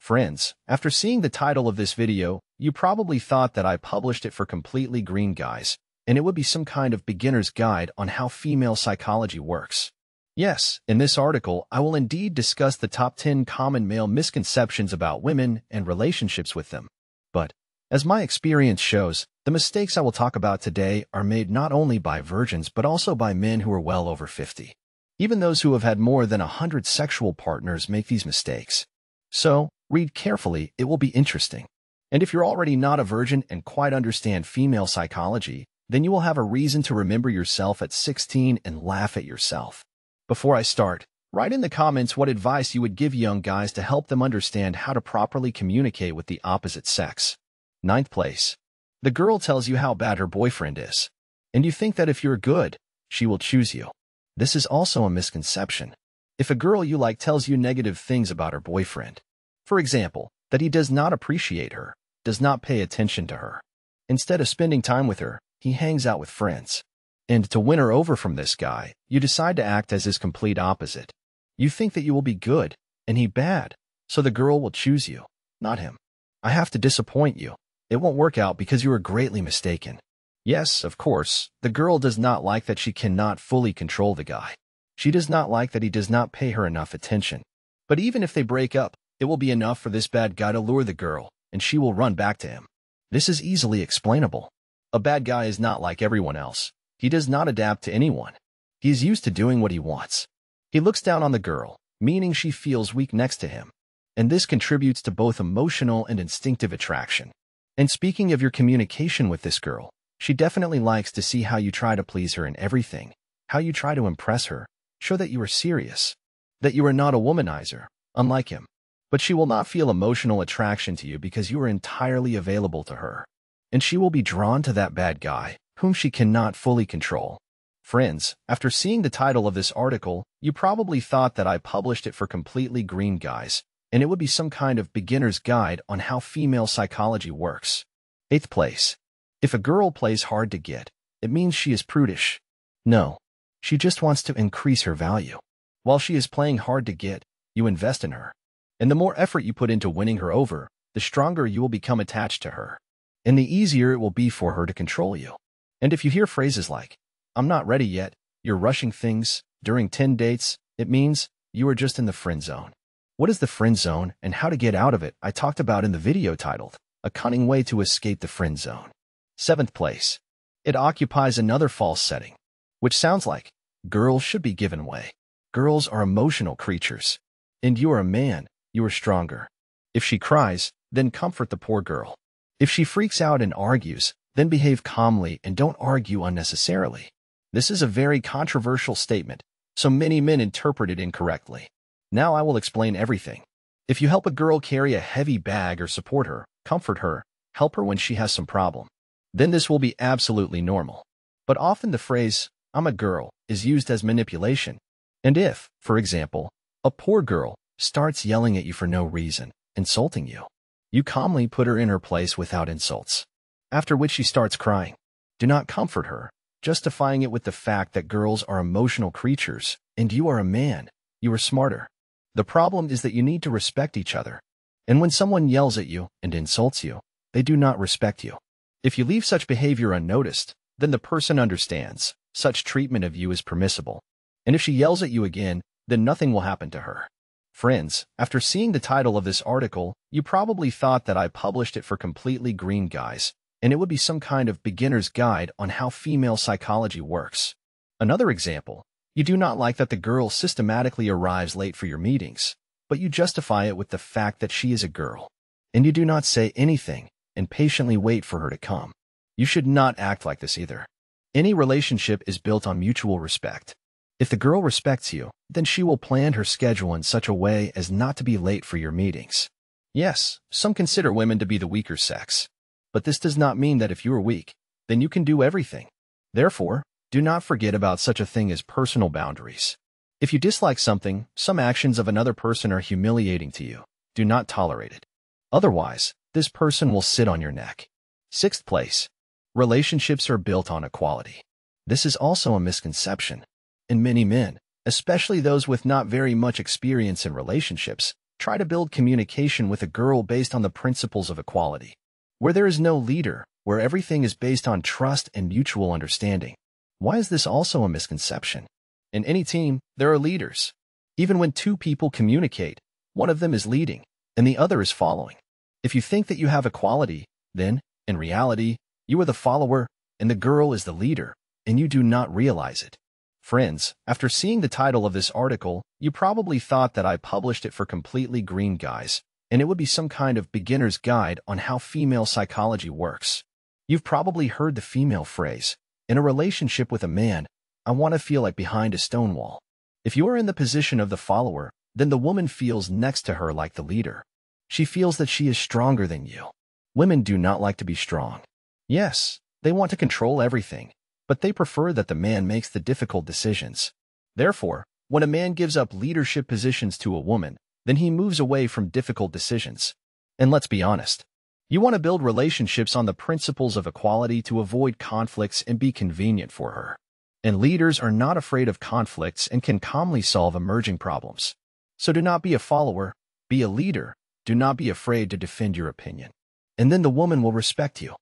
Friends, after seeing the title of this video, you probably thought that I published it for completely green guys, and it would be some kind of beginner's guide on how female psychology works. Yes, in this article, I will indeed discuss the top 10 common male misconceptions about women and relationships with them. But, as my experience shows, the mistakes I will talk about today are made not only by virgins but also by men who are well over 50. Even those who have had more than 100 sexual partners make these mistakes. So, read carefully, it will be interesting. And if you're already not a virgin and quite understand female psychology, then you will have a reason to remember yourself at 16 and laugh at yourself. Before I start, write in the comments what advice you would give young guys to help them understand how to properly communicate with the opposite sex. 9th place. The girl tells you how bad her boyfriend is, and you think that if you're good, she will choose you. This is also a misconception. If a girl you like tells you negative things about her boyfriend, for example, that he does not appreciate her, does not pay attention to her, instead of spending time with her, he hangs out with friends. And to win her over from this guy, you decide to act as his complete opposite. You think that you will be good, and he bad, so the girl will choose you, not him. I have to disappoint you. It won't work out because you are greatly mistaken. Yes, of course, the girl does not like that she cannot fully control the guy. She does not like that he does not pay her enough attention. But even if they break up, it will be enough for this bad guy to lure the girl, and she will run back to him. This is easily explainable. A bad guy is not like everyone else. He does not adapt to anyone. He is used to doing what he wants. He looks down on the girl, meaning she feels weak next to him. And this contributes to both emotional and instinctive attraction. And speaking of your communication with this girl, she definitely likes to see how you try to please her in everything, how you try to impress her, show that you are serious, that you are not a womanizer, unlike him. But she will not feel emotional attraction to you because you are entirely available to her. And she will be drawn to that bad guy, whom she cannot fully control. Friends, after seeing the title of this article, you probably thought that I published it for completely green guys, and it would be some kind of beginner's guide on how female psychology works. 8th place. If a girl plays hard to get, it means she is prudish. No, she just wants to increase her value. While she is playing hard to get, you invest in her. And the more effort you put into winning her over, the stronger you will become attached to her. And the easier it will be for her to control you. And if you hear phrases like, "I'm not ready yet," "you're rushing things," during 10 dates, it means you are just in the friend zone. What is the friend zone and how to get out of it I talked about in the video titled, "A Cunning Way to Escape the Friend Zone." 7th place. It occupies another false setting, which sounds like, girls should be given way. Girls are emotional creatures. And you are a man, you are stronger. If she cries, then comfort the poor girl. If she freaks out and argues, then behave calmly and don't argue unnecessarily. This is a very controversial statement, so many men interpret it incorrectly. Now I will explain everything. If you help a girl carry a heavy bag or support her, comfort her, help her when she has some problem, then this will be absolutely normal. But often the phrase, "I'm a girl," is used as manipulation. And if, for example, a poor girl starts yelling at you for no reason, insulting you, you calmly put her in her place without insults. After which she starts crying. Do not comfort her, justifying it with the fact that girls are emotional creatures, and you are a man, you are smarter. The problem is that you need to respect each other. And when someone yells at you and insults you, they do not respect you. If you leave such behavior unnoticed, then the person understands such treatment of you is permissible. And if she yells at you again, then nothing will happen to her. Friends, after seeing the title of this article, you probably thought that I published it for completely green guys, and it would be some kind of beginner's guide on how female psychology works. Another example, you do not like that the girl systematically arrives late for your meetings, but you justify it with the fact that she is a girl. And you do not say anything, and patiently wait for her to come. You should not act like this either. Any relationship is built on mutual respect. If the girl respects you, then she will plan her schedule in such a way as not to be late for your meetings. Yes, some consider women to be the weaker sex. But this does not mean that if you are weak, then you can do everything. Therefore, do not forget about such a thing as personal boundaries. If you dislike something, some actions of another person are humiliating to you, do not tolerate it. Otherwise, this person will sit on your neck. 6th place. Relationships are built on equality. This is also a misconception. And many men, especially those with not very much experience in relationships, Try to build communication with a girl based on the principles of equality, where there is no leader, where everything is based on trust and mutual understanding. Why is this also a misconception? In any team, there are leaders. Even when two people communicate, one of them is leading, and the other is following. If you think that you have equality, then, in reality, you are the follower, and the girl is the leader, and you do not realize it. Friends, after seeing the title of this article, you probably thought that I published it for completely green guys, and it would be some kind of beginner's guide on how female psychology works. You've probably heard the female phrase, in a relationship with a man, I want to feel like behind a stone wall. If you are in the position of the follower, then the woman feels next to her like the leader. She feels that she is stronger than you. Women do not like to be strong. Yes, they want to control everything, but they prefer that the man makes the difficult decisions. Therefore, when a man gives up leadership positions to a woman, then he moves away from difficult decisions. And let's be honest, you want to build relationships on the principles of equality to avoid conflicts and be convenient for her. And leaders are not afraid of conflicts and can calmly solve emerging problems. So do not be a follower, be a leader. Do not be afraid to defend your opinion. And then the woman will respect you.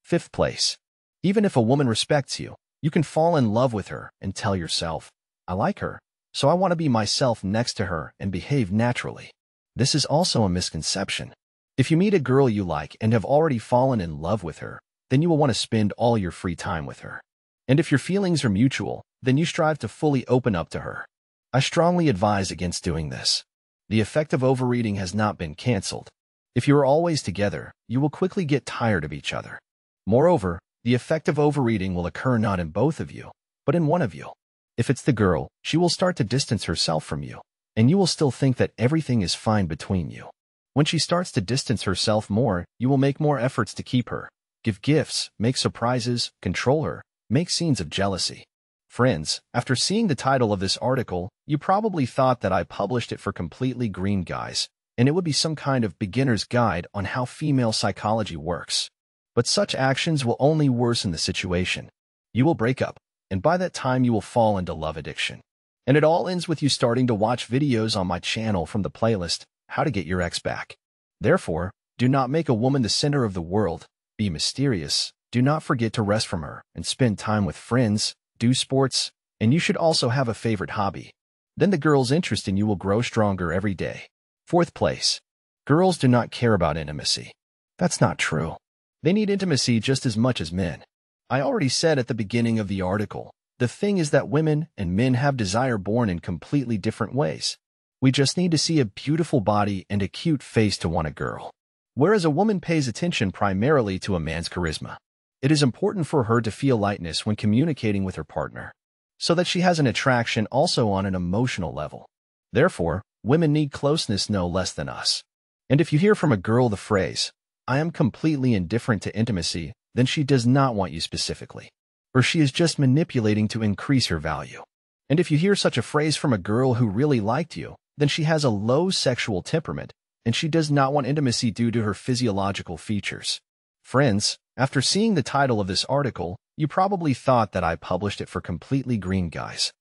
5th place. Even if a woman respects you, you can fall in love with her and tell yourself, I like her, so I want to be myself next to her and behave naturally. This is also a misconception. If you meet a girl you like and have already fallen in love with her, then you will want to spend all your free time with her. And if your feelings are mutual, then you strive to fully open up to her. I strongly advise against doing this. The effect of overeating has not been canceled. If you are always together, you will quickly get tired of each other. Moreover, the effect of overeating will occur not in both of you, but in one of you. If it's the girl, she will start to distance herself from you, and you will still think that everything is fine between you. When she starts to distance herself more, you will make more efforts to keep her, give gifts, make surprises, control her, make scenes of jealousy. Friends, after seeing the title of this article, you probably thought that I published it for completely green guys, and it would be some kind of beginner's guide on how female psychology works. But such actions will only worsen the situation. You will break up, and by that time you will fall into love addiction. And it all ends with you starting to watch videos on my channel from the playlist, How to Get Your Ex Back. Therefore, do not make a woman the center of the world, be mysterious, do not forget to rest from her, and spend time with friends, do sports, and you should also have a favorite hobby. Then the girl's interest in you will grow stronger every day. 4th place. Girls do not care about intimacy. That's not true. They need intimacy just as much as men. I already said at the beginning of the article, the thing is that women and men have desire born in completely different ways. We just need to see a beautiful body and a cute face to want a girl. Whereas a woman pays attention primarily to a man's charisma. It is important for her to feel lightness when communicating with her partner, so that she has an attraction also on an emotional level. Therefore, women need closeness no less than us. And if you hear from a girl the phrase, I am completely indifferent to intimacy, then she does not want you specifically, or she is just manipulating to increase her value. And if you hear such a phrase from a girl who really liked you, then she has a low sexual temperament, and she does not want intimacy due to her physiological features. Friends, after seeing the title of this article, you probably thought that I published it for completely green guys,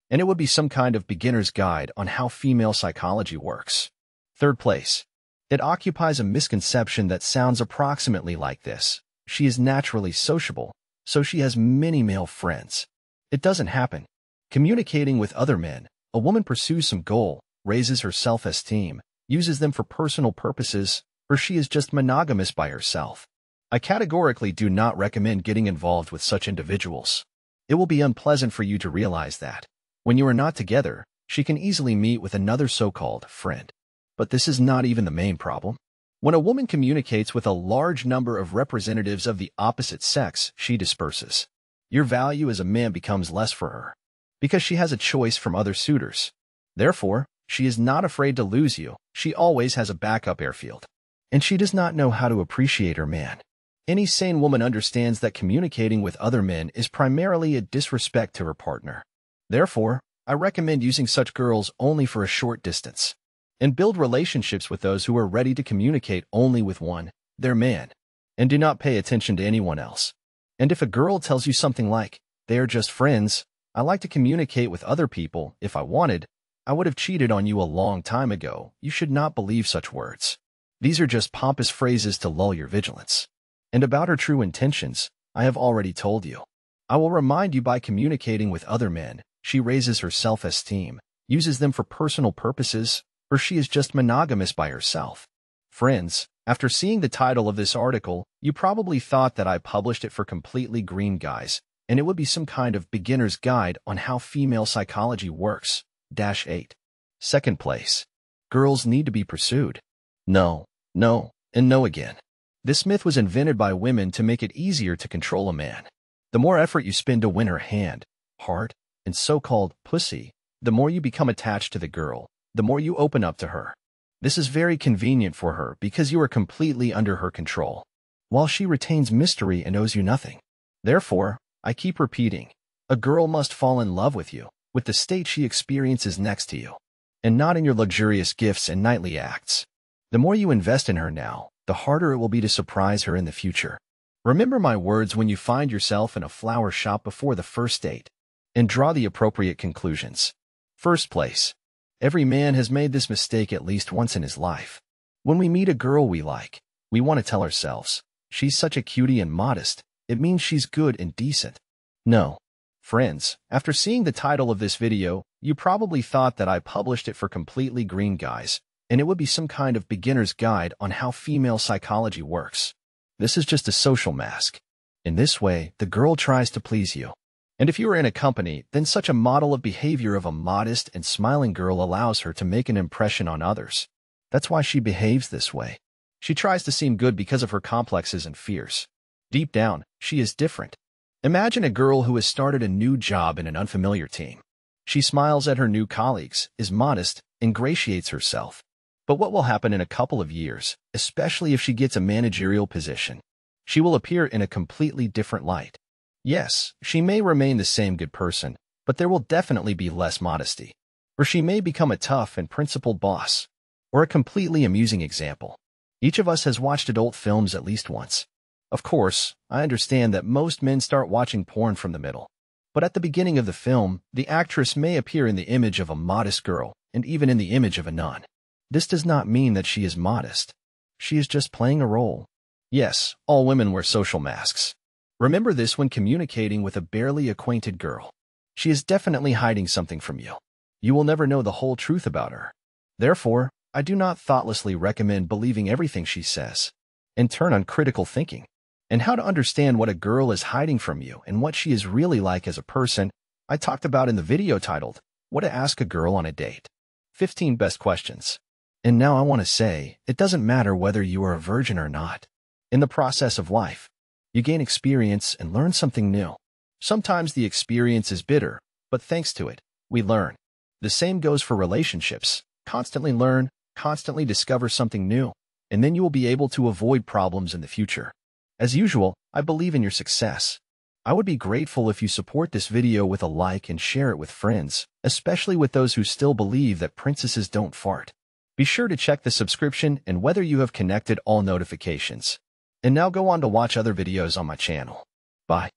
and it would be some kind of beginner's guide on how female psychology works. 3rd place. It occupies a misconception that sounds approximately like this. She is naturally sociable, so she has many male friends. It doesn't happen. Communicating with other men, a woman pursues some goal, raises her self-esteem, uses them for personal purposes, or she is just monogamous by herself. I categorically do not recommend getting involved with such individuals. It will be unpleasant for you to realize that, when you are not together, she can easily meet with another so-called friend. But this is not even the main problem. When a woman communicates with a large number of representatives of the opposite sex, she disperses. Your value as a man becomes less for her, because she has a choice from other suitors. Therefore, she is not afraid to lose you. She always has a backup airfield. And she does not know how to appreciate her man. Any sane woman understands that communicating with other men is primarily a disrespect to her partner. Therefore, I recommend using such girls only for a short distance, and build relationships with those who are ready to communicate only with one, their man, and do not pay attention to anyone else. And if a girl tells you something like, they are just friends, I like to communicate with other people, if I wanted, I would have cheated on you a long time ago. You should not believe such words. These are just pompous phrases to lull your vigilance. And about her true intentions, I have already told you. I will remind you by communicating with other men. She raises her self-esteem, uses them for personal purposes, or she is just monogamous by herself. Friends, after seeing the title of this article, you probably thought that I published it for completely green guys, and it would be some kind of beginner's guide on how female psychology works. 8. Second place. Girls need to be pursued. No, no, and no again. This myth was invented by women to make it easier to control a man. The more effort you spend to win her hand, heart, and so-called pussy, the more you become attached to the girl, the more you open up to her. This is very convenient for her because you are completely under her control, while she retains mystery and owes you nothing. Therefore, I keep repeating, a girl must fall in love with you, with the state she experiences next to you, and not in your luxurious gifts and nightly acts. The more you invest in her now, the harder it will be to surprise her in the future. Remember my words when you find yourself in a flower shop before the first date, and draw the appropriate conclusions. First place. Every man has made this mistake at least once in his life. When we meet a girl we like, we want to tell ourselves, she's such a cutie and modest, it means she's good and decent. No. Friends, after seeing the title of this video, you probably thought that I published it for completely green guys, and it would be some kind of beginner's guide on how female psychology works. This is just a social mask. In this way, the girl tries to please you. And if you are in a company, then such a model of behavior of a modest and smiling girl allows her to make an impression on others. That's why she behaves this way. She tries to seem good because of her complexes and fears. Deep down, she is different. Imagine a girl who has started a new job in an unfamiliar team. She smiles at her new colleagues, is modest, ingratiates herself. But what will happen in a couple of years, especially if she gets a managerial position? She will appear in a completely different light. Yes, she may remain the same good person, but there will definitely be less modesty. Or she may become a tough and principled boss. Or a completely amusing example. Each of us has watched adult films at least once. Of course, I understand that most men start watching porn from the middle. But at the beginning of the film, the actress may appear in the image of a modest girl, and even in the image of a nun. This does not mean that she is modest. She is just playing a role. Yes, all women wear social masks. Remember this when communicating with a barely acquainted girl. She is definitely hiding something from you. You will never know the whole truth about her. Therefore, I do not thoughtlessly recommend believing everything she says. And turn on critical thinking. And how to understand what a girl is hiding from you and what she is really like as a person, I talked about in the video titled, What to Ask a Girl on a Date. 15 Best Questions. And now I want to say, it doesn't matter whether you are a virgin or not. In the process of life, you gain experience and learn something new. Sometimes the experience is bitter, but thanks to it, we learn. The same goes for relationships. Constantly learn, constantly discover something new, and then you will be able to avoid problems in the future. As usual, I believe in your success. I would be grateful if you support this video with a like and share it with friends, especially with those who still believe that princesses don't fart. Be sure to check the subscription and whether you have connected all notifications. And now go on to watch other videos on my channel. Bye.